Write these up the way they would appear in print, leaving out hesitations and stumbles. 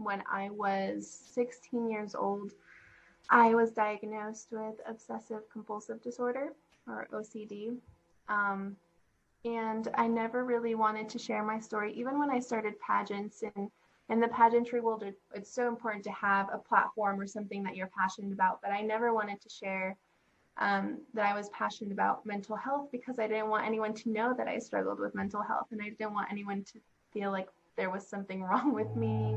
when I was 16 years old, I was diagnosed with Obsessive-Compulsive Disorder, or OCD. And I never really wanted to share my story, even when I started pageants. And in the pageantry world, it's so important to have a platform or something that you're passionate about. But I never wanted to share that I was passionate about mental health, because I didn't want anyone to know that I struggled with mental health, and I didn't want anyone to feel like there was something wrong with me.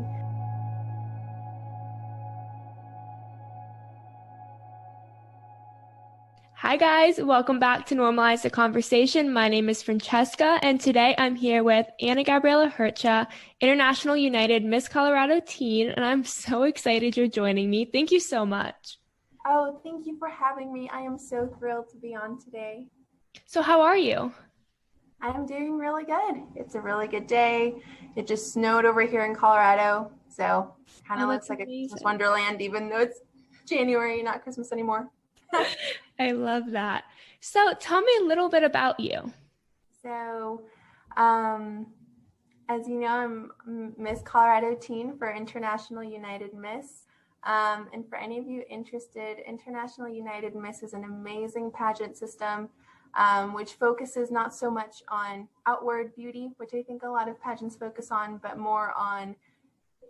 Hi guys, welcome back to Normalize The Conversation. My name is Francesca, and today I'm here with Anagabriella Hercha, International United Miss Colorado Teen, and I'm so excited you're joining me. Thank you so much. Oh, thank you for having me. I am so thrilled to be on today. So how are you? I'm doing really good. It's a really good day. It just snowed over here in Colorado, so kind of looks like a Christmas wonderland, even though it's January, not Christmas anymore. I love that. So tell me a little bit about you. So, as you know, I'm Miss Colorado Teen for International United Miss. And for any of you interested, International United Miss is an amazing pageant system, which focuses not so much on outward beauty, which I think a lot of pageants focus on, but more on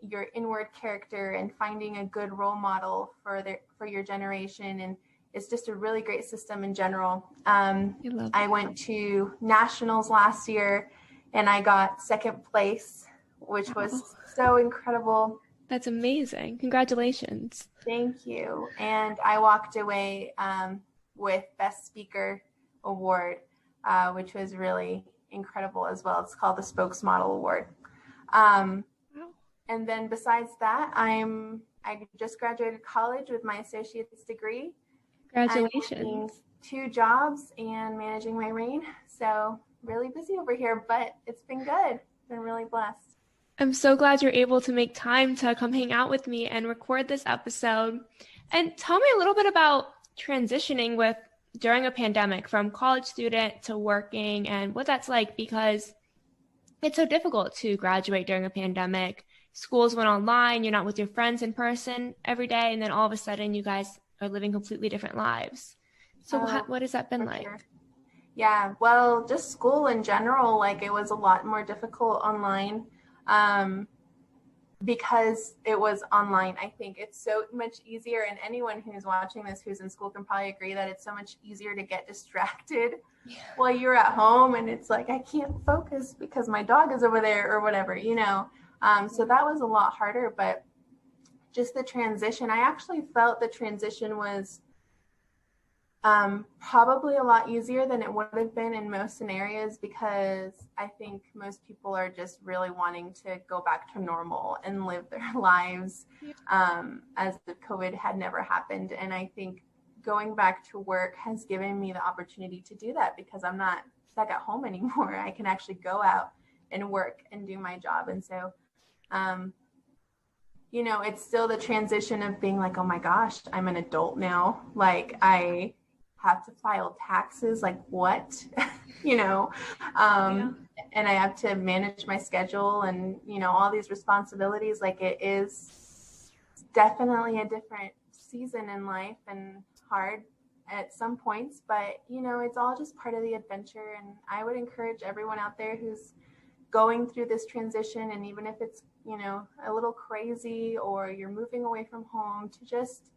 your inward character and finding a good role model for your generation. And it's just a really great system in general. I went to nationals last year and I got second place, which was so incredible. That's amazing. Congratulations. Thank you. And I walked away with Best Speaker Award, which was really incredible as well. It's called the Spokesmodel Award. And then besides that, I just graduated college with my associate's degree. Congratulations. 2 jobs and managing my reign. So really busy over here, but it's been good. Been really blessed. I'm so glad you're able to make time to come hang out with me and record this episode. And tell me a little bit about transitioning during a pandemic from college student to working and what that's like, because it's so difficult to graduate during a pandemic. Schools went online, you're not with your friends in person every day, and then all of a sudden you guys are living completely different lives. So what has that been like? Sure. Yeah, well, just school in general, it was a lot more difficult online because it was online. I think it's so much easier, and anyone who's watching this who's in school can probably agree that it's so much easier to get distracted while you're at home, and it's like, I can't focus because my dog is over there or whatever, so that was a lot harder. But just the transition, I actually felt the transition was probably a lot easier than it would have been in most scenarios, because I think most people are just really wanting to go back to normal and live their lives as the COVID had never happened. And I think going back to work has given me the opportunity to do that, because I'm not stuck at home anymore. I can actually go out and work and do my job. And so it's still the transition of being like, oh my gosh, I'm an adult now. I have to file taxes, what, and I have to manage my schedule and, all these responsibilities. It is definitely a different season in life and hard at some points, but, it's all just part of the adventure. And I would encourage everyone out there who's going through this transition, and even if it's a little crazy or you're moving away from home, to just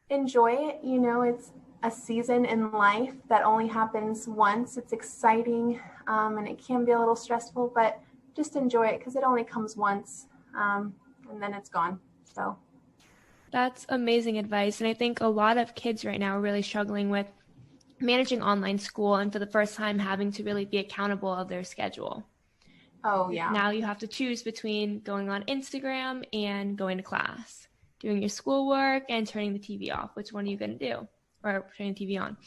enjoy it. It's a season in life that only happens once. It's exciting, and it can be a little stressful, but just enjoy it, because it only comes once, and then it's gone. So that's amazing advice. And I think a lot of kids right now are really struggling with managing online school, and for the first time having to really be accountable of their schedule. Oh, yeah. Now you have to choose between going on Instagram and going to class, doing your schoolwork and turning the TV off. Which one are you going to do? Or turning the TV on?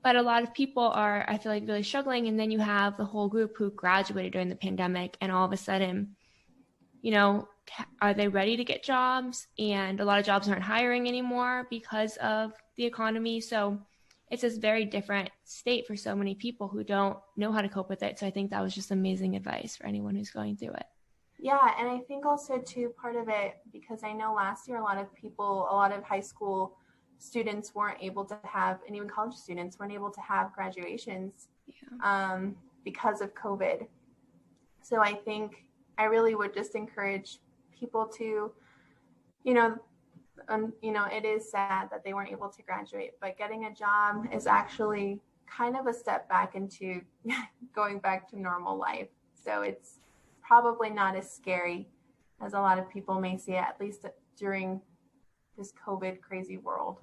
But a lot of people are, I feel like, really struggling. And then you have the whole group who graduated during the pandemic, and all of a sudden, are they ready to get jobs? And a lot of jobs aren't hiring anymore because of the economy. So it's this very different state for so many people who don't know how to cope with it. So I think that was just amazing advice for anyone who's going through it. Yeah, and I think also too, part of it, because I know last year a lot of high school students weren't able to have, and even college students weren't able to have graduations because of COVID. So I think I really would just encourage people to, it is sad that they weren't able to graduate, but getting a job is actually kind of a step back into going back to normal life. So it's probably not as scary as a lot of people may see it, at least during this COVID crazy world.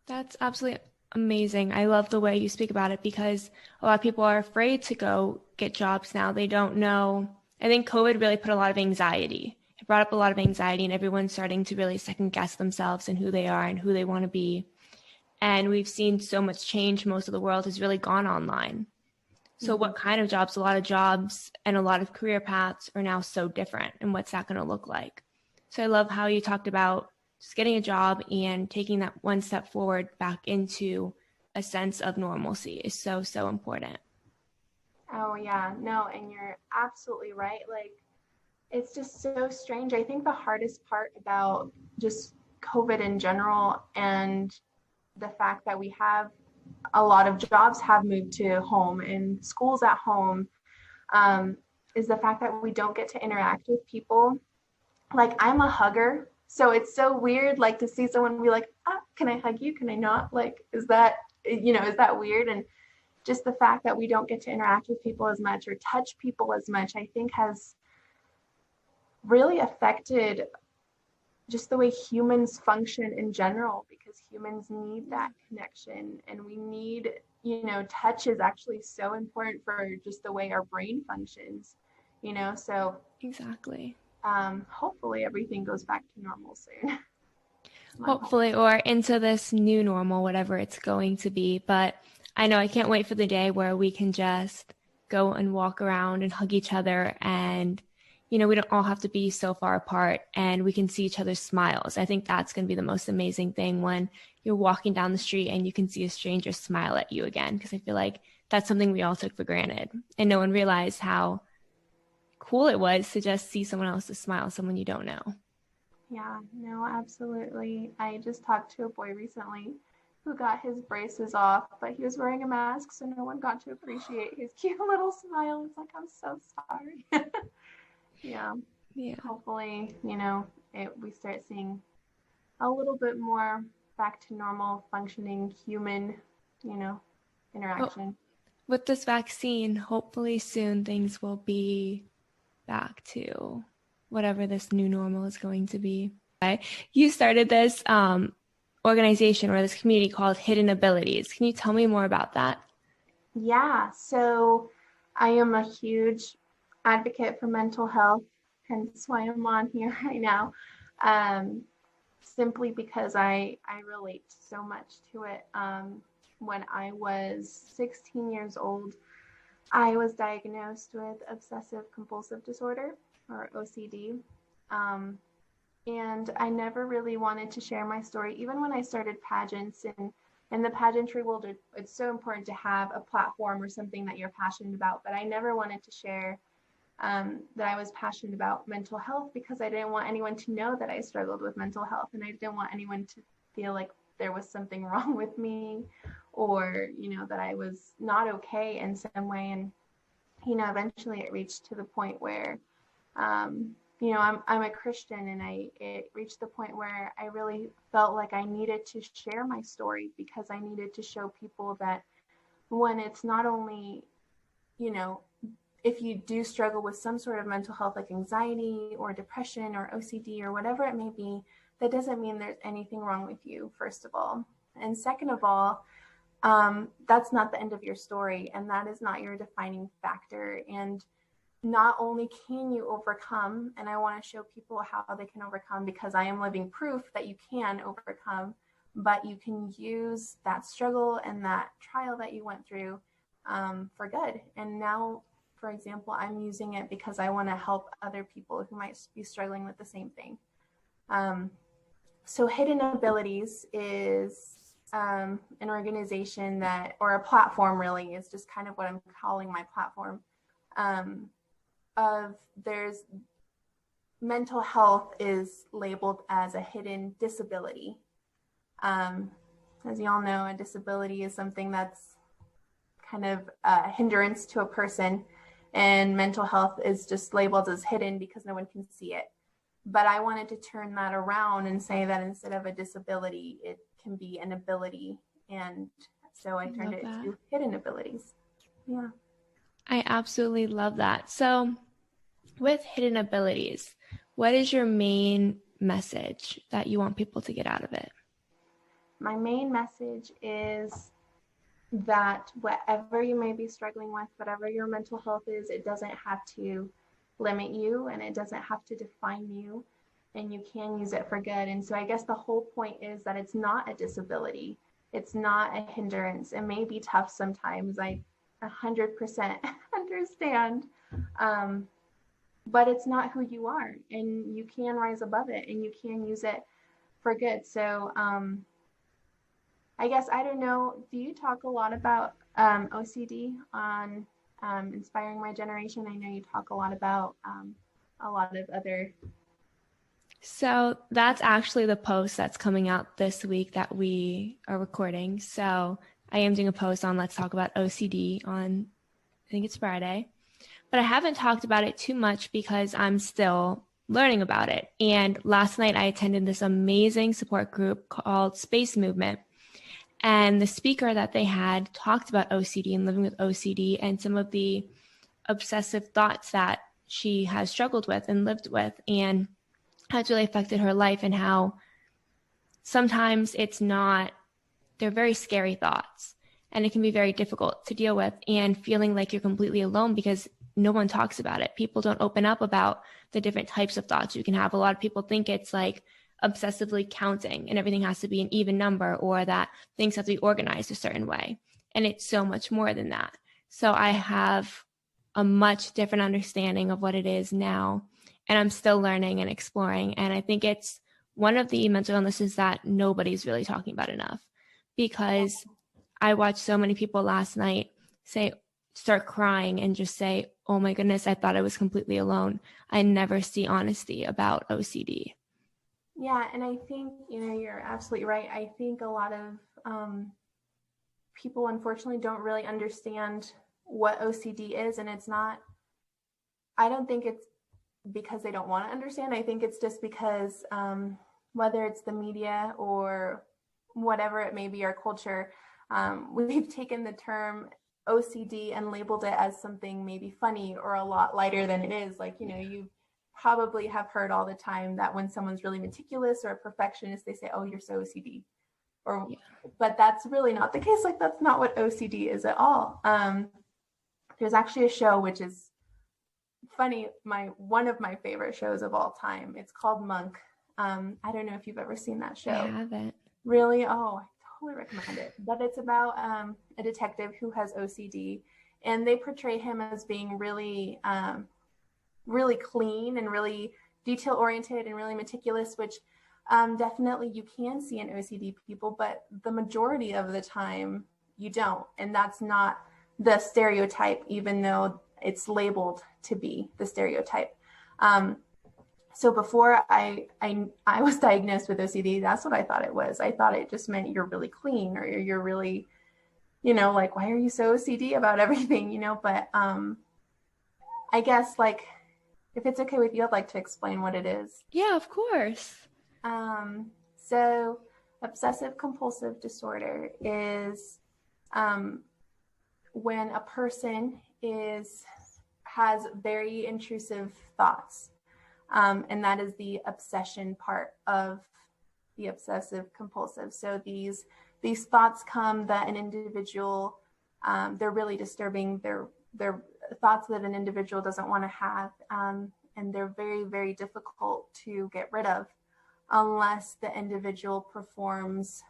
That's absolutely amazing. I love the way you speak about it, because a lot of people are afraid to go get jobs now. They don't know. I think COVID really put a lot of anxiety. It brought up a lot of anxiety, and everyone's starting to really second guess themselves and who they are and who they want to be. And we've seen so much change. Most of the world has really gone online. So what kind of jobs? A lot of jobs and a lot of career paths are now so different. And what's that going to look like? So I love how you talked about just getting a job and taking that one step forward back into a sense of normalcy is so, so important. Oh, yeah. No, and you're absolutely right. Like, it's just so strange. I think the hardest part about just COVID in general, and the fact that we have a lot of jobs have moved to home and schools at home, is the fact that we don't get to interact with people. Like, I'm a hugger, so it's so weird, like, to see someone be like, can I hug you? Can I not? Like, is that weird? And just the fact that we don't get to interact with people as much or touch people as much, I think has really affected just the way humans function in general, because humans need that connection, and we need, touch is actually so important for just the way our brain functions, so Exactly. Hopefully everything goes back to normal soon. Hopefully, or into this new normal, whatever it's going to be. But I know I can't wait for the day where we can just go and walk around and hug each other, and we don't all have to be so far apart, and we can see each other's smiles. I think that's going to be the most amazing thing, when you're walking down the street and you can see a stranger smile at you again, because I feel like that's something we all took for granted, and no one realized how cool it was to just see someone else's smile, someone you don't know. Yeah, no, absolutely. I just talked to a boy recently who got his braces off, but he was wearing a mask, so no one got to appreciate his cute little smile. It's like, I'm so sorry. Yeah. Hopefully, we start seeing a little bit more back to normal functioning human, interaction. Well, with this vaccine, hopefully soon things will be back to whatever this new normal is going to be. You started this organization or this community called Hidden Abilities. Can you tell me more about that? Yeah, so I am a huge advocate for mental health, hence why I'm on here right now, simply because I relate so much to it. When I was 16 years old, I was diagnosed with Obsessive-Compulsive Disorder, or OCD, and I never really wanted to share my story, even when I started pageants. And in the pageantry world, it's so important to have a platform or something that you're passionate about, but I never wanted to share that I was passionate about mental health, because I didn't want anyone to know that I struggled with mental health, and I didn't want anyone to feel like there was something wrong with me, or that I was not okay in some way. And eventually it reached to the point where I'm a Christian, and it reached the point where I really felt like I needed to share my story, because I needed to show people that when it's not only, if you do struggle with some sort of mental health, like anxiety or depression or OCD or whatever it may be, that doesn't mean there's anything wrong with you, first of all. And second of all, that's not the end of your story, and that is not your defining factor. And not only can you overcome, and I want to show people how they can overcome, because I am living proof that you can overcome, but you can use that struggle and that trial that you went through for good. And now, for example, I'm using it because I want to help other people who might be struggling with the same thing. So Hidden Abilities is an organization that, or a platform really, is just kind of what I'm calling my platform, of there's mental health is labeled as a hidden disability. As you all know, a disability is something that's kind of a hindrance to a person, and mental health is just labeled as hidden because no one can see it. But I wanted to turn that around and say that instead of a disability, it can be an ability. And so I turned it to hidden abilities. Yeah. I absolutely love that. So with hidden abilities, what is your main message that you want people to get out of it? My main message is that whatever you may be struggling with, whatever your mental health is, it doesn't have to limit you and it doesn't have to define you, and you can use it for good. And so I guess the whole point is that it's not a disability. It's not a hindrance. It may be tough sometimes. I 100% understand. But it's not who you are, and you can rise above it and you can use it for good. So I guess, I don't know, do you talk a lot about OCD on Inspiring My Generation? I know you talk a lot about a lot of other. So that's actually the post that's coming out this week that we are recording. So I am doing a post on Let's Talk About OCD on, I think it's Friday. But I haven't talked about it too much because I'm still learning about it. And last night I attended this amazing support group called Space Movement. And the speaker that they had talked about OCD and living with OCD and some of the obsessive thoughts that she has struggled with and lived with, and how it's really affected her life, and how sometimes they're very scary thoughts and it can be very difficult to deal with, and feeling like you're completely alone because no one talks about it. People don't open up about the different types of thoughts you can have. A lot of people think it's like obsessively counting and everything has to be an even number, or that things have to be organized a certain way. And it's so much more than that. So I have a much different understanding of what it is now, and I'm still learning and exploring. And I think it's one of the mental illnesses that nobody's really talking about enough, because I watched so many people last night start crying and just say, oh my goodness, I thought I was completely alone. I never see honesty about OCD. Yeah, and I think, you're absolutely right. I think a lot of people, unfortunately, don't really understand what OCD is. And I don't think it's because they don't want to understand. I think it's just because whether it's the media or whatever it may be, our culture, we've taken the term OCD and labeled it as something maybe funny or a lot lighter than it is. Like, you probably have heard all the time that when someone's really meticulous or a perfectionist, they say, oh, you're so OCD. But that's really not the case. Like, that's not what OCD is at all. There's actually a show which is funny, one of my favorite shows of all time. It's called Monk. I don't know if you've ever seen that show. I haven't. Really? Oh, I totally recommend it. But it's about a detective who has OCD, and they portray him as being really really clean and really detail oriented and really meticulous, which definitely you can see in OCD people, but the majority of the time you don't. And that's not the stereotype, even though it's labeled to be the stereotype. So before I was diagnosed with OCD, that's what I thought it was. I thought it just meant you're really clean, or you're really, like, why are you so OCD about everything, but I guess, like, if it's okay with you, I'd like to explain what it is. Yeah, of course. So Obsessive-Compulsive Disorder is when a person has very intrusive thoughts. And that is the obsession part of the obsessive-compulsive. So these thoughts come that an individual, they're really disturbing. They're thoughts that an individual doesn't want to have, and they're very, very difficult to get rid of unless the individual performs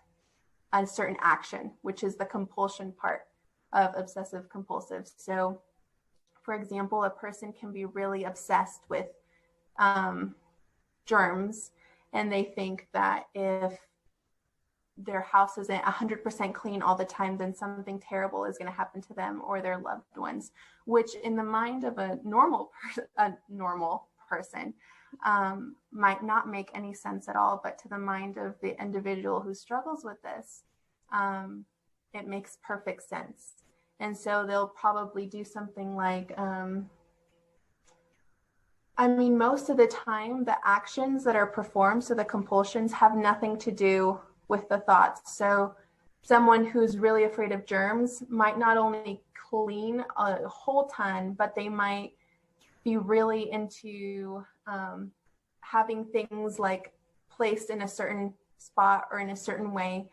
a certain action, which is the compulsion part of obsessive compulsive. So, for example, a person can be really obsessed with germs, and they think that if their house isn't 100% clean all the time, then something terrible is going to happen to them or their loved ones, which in the mind of a normal person might not make any sense at all. But to the mind of the individual who struggles with this, it makes perfect sense. And so they'll probably do something like, most of the time, the actions that are performed, so the compulsions, have nothing to do with the thoughts. So someone who's really afraid of germs might not only clean a whole ton, but they might be really into having things like placed in a certain spot or in a certain way,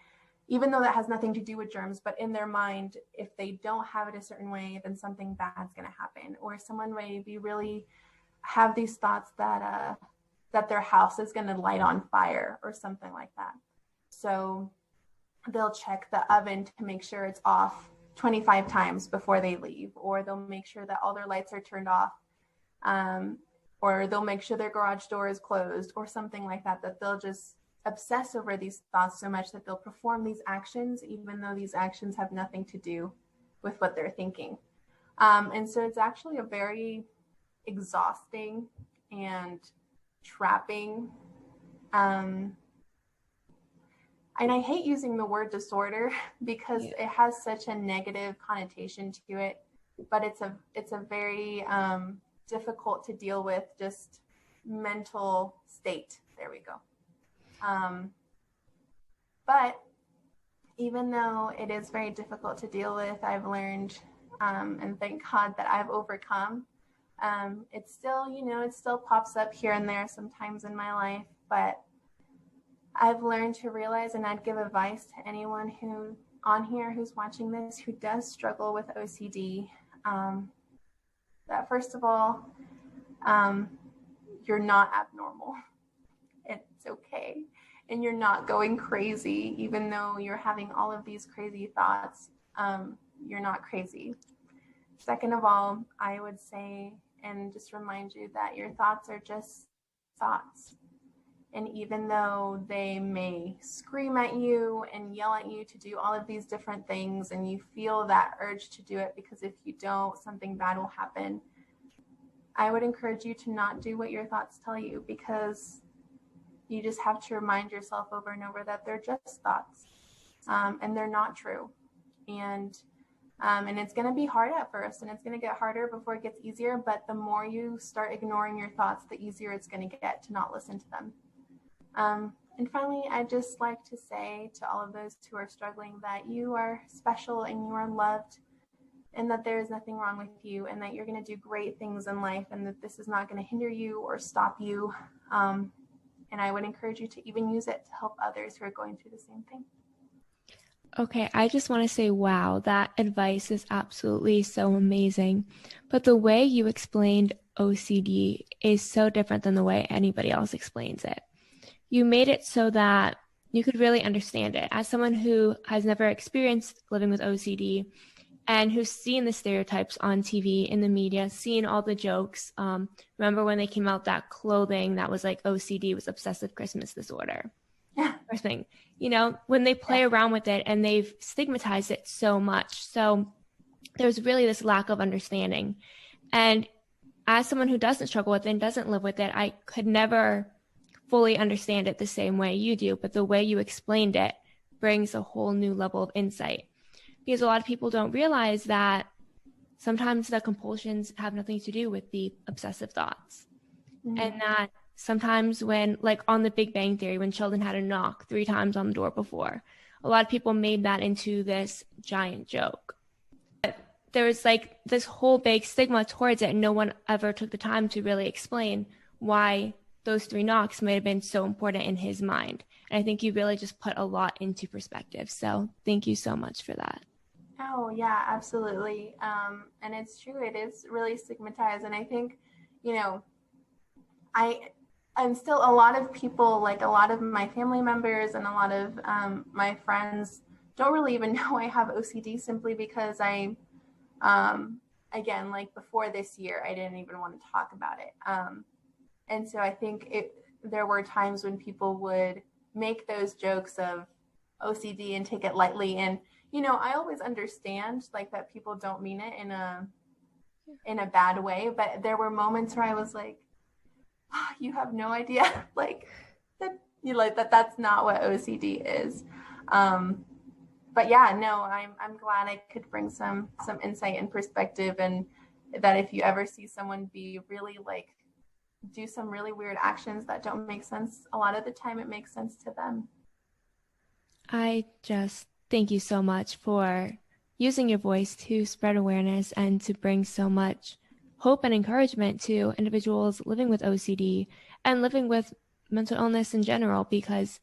even though that has nothing to do with germs. But in their mind, if they don't have it a certain way, then something bad's going to happen. Or someone may be really have these thoughts that their house is going to light on fire or something like that. So they'll check the oven to make sure it's off 25 times before they leave, or they'll make sure that all their lights are turned off, or they'll make sure their garage door is closed or something like that, that they'll just obsess over these thoughts so much that they'll perform these actions, even though these actions have nothing to do with what they're thinking. And so it's actually a very exhausting and trapping, and I hate using the word disorder because it has such a negative connotation to it, but it's a very difficult to deal with, just mental state. There we go. But even though it is very difficult to deal with, I've learned, and thank God that I've overcome. It's still, it still pops up here and there sometimes in my life, but I've learned to realize, and I'd give advice to anyone who on here who's watching this who does struggle with OCD, that first of all, you're not abnormal. It's okay. And you're not going crazy, even though you're having all of these crazy thoughts. You're not crazy. Second of all, I would say, and just remind you that your thoughts are just thoughts. And even though they may scream at you and yell at you to do all of these different things, and you feel that urge to do it because if you don't, something bad will happen, I would encourage you to not do what your thoughts tell you, because you just have to remind yourself over and over that they're just thoughts, and they're not true. And it's going to be hard at first, and it's going to get harder before it gets easier. But the more you start ignoring your thoughts, the easier it's going to get to not listen to them. And finally, I'd just like to say to all of those who are struggling that you are special and you are loved, and that there is nothing wrong with you, and that you're going to do great things in life, and that this is not going to hinder you or stop you. And I would encourage you to even use it to help others who are going through the same thing. Okay, I just want to say, wow, that advice is absolutely so amazing. But the way you explained OCD is so different than the way anybody else explains it. You made it so that you could really understand it. As someone who has never experienced living with OCD and who's seen the stereotypes on TV, in the media, seen all the jokes. Remember when they came out that clothing that was like OCD was obsessive Christmas disorder? Yeah. Or something. When they play around with it and they've stigmatized it so much. So there's really this lack of understanding. And as someone who doesn't struggle with it and doesn't live with it, I could never fully understand it the same way you do. But the way you explained it brings a whole new level of insight. Because a lot of people don't realize that sometimes the compulsions have nothing to do with the obsessive thoughts. Mm-hmm. And that sometimes when, like on the Big Bang Theory, when Sheldon had to knock 3 times on the door before, a lot of people made that into this giant joke. But there was like this whole big stigma towards it, and no one ever took the time to really explain why those 3 knocks might have been so important in his mind. And I think you really just put a lot into perspective. So thank you so much for that. Oh, yeah, absolutely. And it's true. It is really stigmatized. And I think, I'm still, a lot of people, like a lot of my family members and a lot of my friends don't really even know I have OCD, simply because I, again, like before this year, I didn't even want to talk about it. And so I think there were times when people would make those jokes of, OCD and take it lightly. And, you know, I always understand like that people don't mean it in a bad way, but there were moments where I was like, oh, you have no idea like that you like that's not what OCD is. But yeah, no, I'm glad I could bring some insight and perspective, and that if you ever see someone be really like do some really weird actions that don't make sense, a lot of the time it makes sense to them. I just thank you so much for using your voice to spread awareness and to bring so much hope and encouragement to individuals living with OCD and living with mental illness in general, because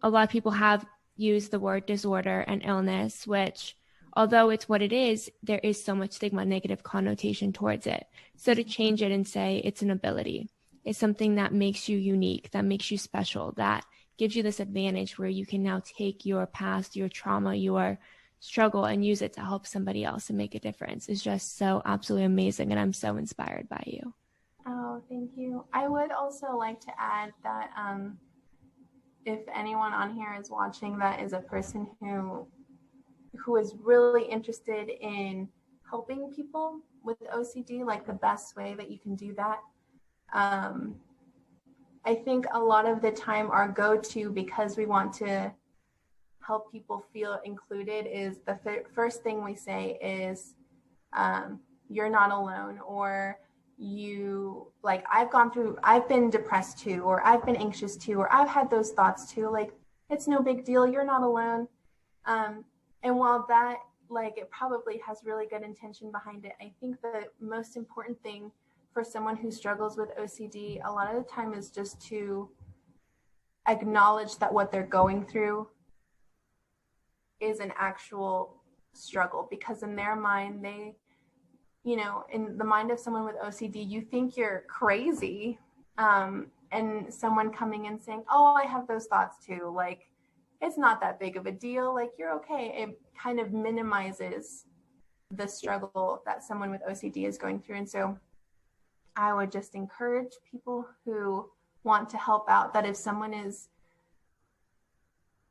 a lot of people have used the word disorder and illness, which, although it's what it is, there is so much stigma, negative connotation towards it. So to change it and say it's an ability, it's something that makes you unique, that makes you special, that gives you this advantage where you can now take your past, your trauma, your struggle and use it to help somebody else and make a difference, is just so absolutely amazing. And I'm so inspired by you. Oh, thank you. I would also like to add that if anyone on here is watching that is a person who is really interested in helping people with OCD, like the best way that you can do that, I think a lot of the time our go-to, because we want to help people feel included, is the first thing we say is, you're not alone, or you like, I've been depressed too, or I've been anxious too, or I've had those thoughts too. Like, it's no big deal. You're not alone. And while that, like, it probably has really good intention behind it, I think the most important thing for someone who struggles with OCD a lot of the time is just to acknowledge that what they're going through is an actual struggle, because in their mind, they, you know, in the mind of someone with OCD, you think you're crazy. And someone coming and saying, oh, I have those thoughts too. Like, it's not that big of a deal. Like, you're okay. It kind of minimizes the struggle that someone with OCD is going through. And so I would just encourage people who want to help out that if someone is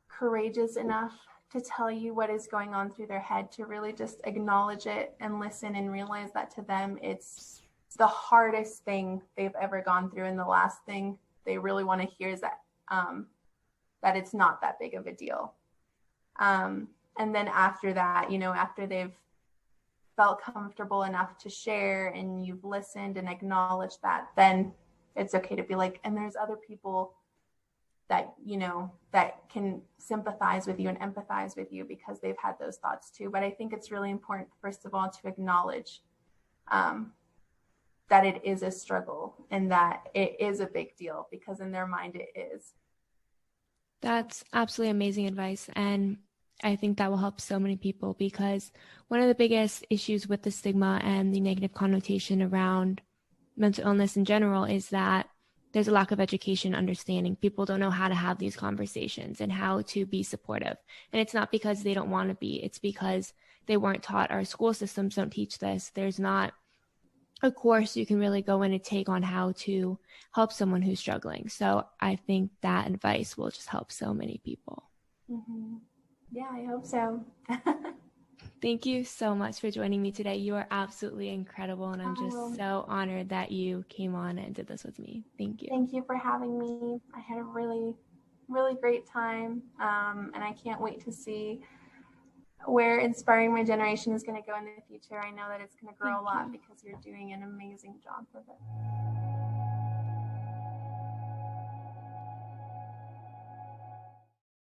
courageous enough to tell you what is going on through their head, to really just acknowledge it and listen and realize that to them, it's the hardest thing they've ever gone through. And the last thing they really want to hear is that, that it's not that big of a deal. And then after that, you know, after they've felt comfortable enough to share and you've listened and acknowledged that, then it's okay to be like, and there's other people that, you know, that can sympathize with you and empathize with you because they've had those thoughts too. But I think it's really important, first of all, to acknowledge that it is a struggle and that it is a big deal, because in their mind it is. That's absolutely amazing advice. And I think that will help so many people, because one of the biggest issues with the stigma and the negative connotation around mental illness in general is that there's a lack of education, understanding. People don't know how to have these conversations and how to be supportive. And it's not because they don't want to be, it's because they weren't taught. Our school systems don't teach this. There's not a course you can really go in and take on how to help someone who's struggling. So I think that advice will just help so many people. Mm-hmm. Yeah, I hope so. Thank you so much for joining me today. You are absolutely incredible, and I'm just so honored that you came on and did this with me. Thank you. Thank you for having me. I had a really, really great time, and I can't wait to see where Inspiring My Generation is going to go in the future. I know that it's going to grow a lot because you're doing an amazing job with it.